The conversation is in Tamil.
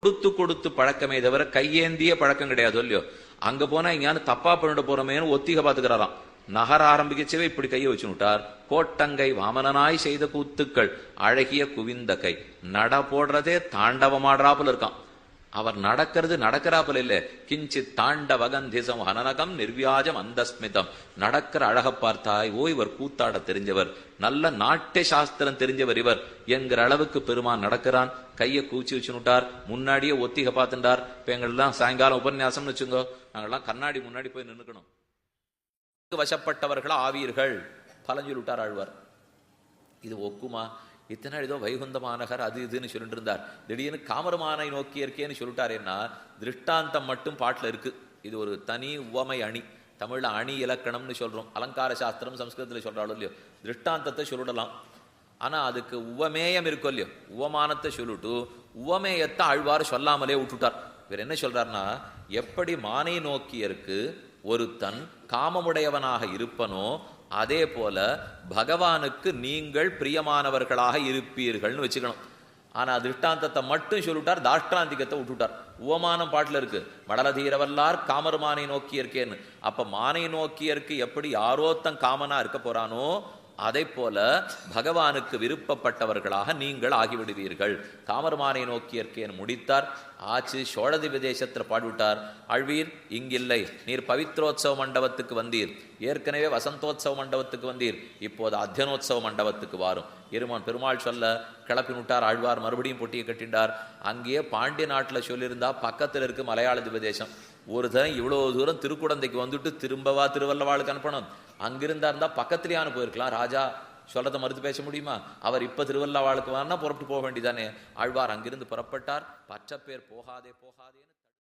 கொடுத்து கொடுத்து பழக்கமே தவிர கையேந்திய பழக்கம் கிடையாது இல்லையோ. அங்க போனா இங்க தப்பா பண்ணிட்டு போறமேனு ஒத்திக பாத்துக்கிறாராம். நகர ஆரம்பிக்கச்சவே இப்படி கையை வச்சு விட்டார். கோட்டங்கை வாமனனாய் செய்த கூத்துக்கள் அழகிய குவிந்த கை. நட போடுறதே தாண்டவமாடுறாப்புல இருக்கான். அவர் நடக்கிறது நடக்கிறாப்புல இல்ல. கிஞ்சித் தாண்டவகந்திசம் ஹனனகம் நிர்வியாஜம் அந்தஸ்மிதம். நடக்கிற அழக பார்த்தாய், ஓ இவர் கூத்தாட தெரிஞ்சவர், நல்ல நாட்டிய சாஸ்திரம் தெரிஞ்சவர் இவர் என்கிற அளவுக்கு பெருமான் நடக்கிறான். கையை கூச்சி வச்சுட்டார். முன்னாடியே ஒத்திகை பார்த்துட்டார். இப்ப எங்கெல்லாம் சாயங்காலம் உபன்யாசம்னு வச்சுங்கோ, நாங்கெல்லாம் கண்ணாடி முன்னாடி போய் நின்னுக்கணும். வசப்பட்டவர்கள் ஆவீர்கள் பலன் சொல்லிவிட்டார் ஆழ்வார். இது ஒக்குமா? இத்தனை ஏதோ வைகுந்தமானகர் அது இதுன்னு சொல்லிட்டு இருந்தார். திடீர்னு காமரமானை நோக்கி இருக்கேன்னு சொல்லிட்டாருன்னா திருஷ்டாந்தம் மட்டும் பாட்டுல இருக்கு. இது ஒரு தனி உவமை அணி. தமிழ்ல அணி இலக்கணம்னு சொல்றோம். அலங்கார சாஸ்திரம் சம்ஸ்கிருதத்துல சொல்றாலும் இல்லையோ, திருஷ்டாந்தத்தை சொல்லிடலாம். ஆனா அதுக்கு உவமேயம் இருக்கும் இல்லையோ, உவமானத்தை சொல்லிட்டு உவமேயத்தை ஆழ்வார் சொல்லாமலே விட்டுட்டார். இவர் என்ன சொல்றாருன்னா, எப்படி மானை நோக்கியருக்கு ஒருத்தன் காமமுடையவனாக இருப்பனோ அதே போல பகவானுக்கு நீங்கள் பிரியமானவர்களாக இருப்பீர்கள்னு வச்சுக்கணும். ஆனா திருஷ்டாந்தத்தை மட்டும் சொல்லிட்டார், தாஷ்டாந்திகத்தை விட்டுட்டார். உவமானம் பாட்டுல இருக்கு, மடலதீரவல்லார் காமருமானை நோக்கி இருக்கேன்னு. அப்ப மானை நோக்கியருக்கு எப்படி யாரோத்தன் காமனா இருக்க போறானோ அதை போல பகவானுக்கு விருப்பப்பட்டவர்களாக நீங்கள் ஆகிவிடுவீர்கள். காமர்மானை நோக்கியற்கேன் முடித்தார். ஆச்சு. சோழதி விதேசத்தில் பாடிவிட்டார். அழ்வீர் இங்கில்லை, நீர் பவித்ரோத்சவ மண்டபத்துக்கு வந்தீர். ஏற்கனவே வசந்தோத்சவ மண்டபத்துக்கு வந்தீர், இப்போது அத்தியனோத்சவ மண்டபத்துக்கு வாரும். இருமான் பெருமாள் சொல்ல கிளப்பி விட்டார். ஆழ்வார் மறுபடியும் பொட்டியை கட்டிண்டார். அங்கேயே பாண்டிய நாட்டில் சொல்லியிருந்தா பக்கத்தில் இருக்கு மலையாள திவதேசம். ஒரு தரம் இவ்வளோ தூரம் திருக்குடந்தைக்கு வந்துட்டு திரும்பவா திருவள்ளவாளுக்கு அனுப்பணும்? அங்கிருந்தா இருந்தா பக்கத்திலேயானு போயிருக்கலாம். ராஜா சொல்றதை மறுத்து பேச முடியுமா? அவர் இப்ப திருவள்ளவாளுக்கு வேணா புறப்பட்டு போக வேண்டியதானே. ஆழ்வார் அங்கிருந்து புறப்பட்டார். பச்சை பேர் போகாதே போகாதேன்னு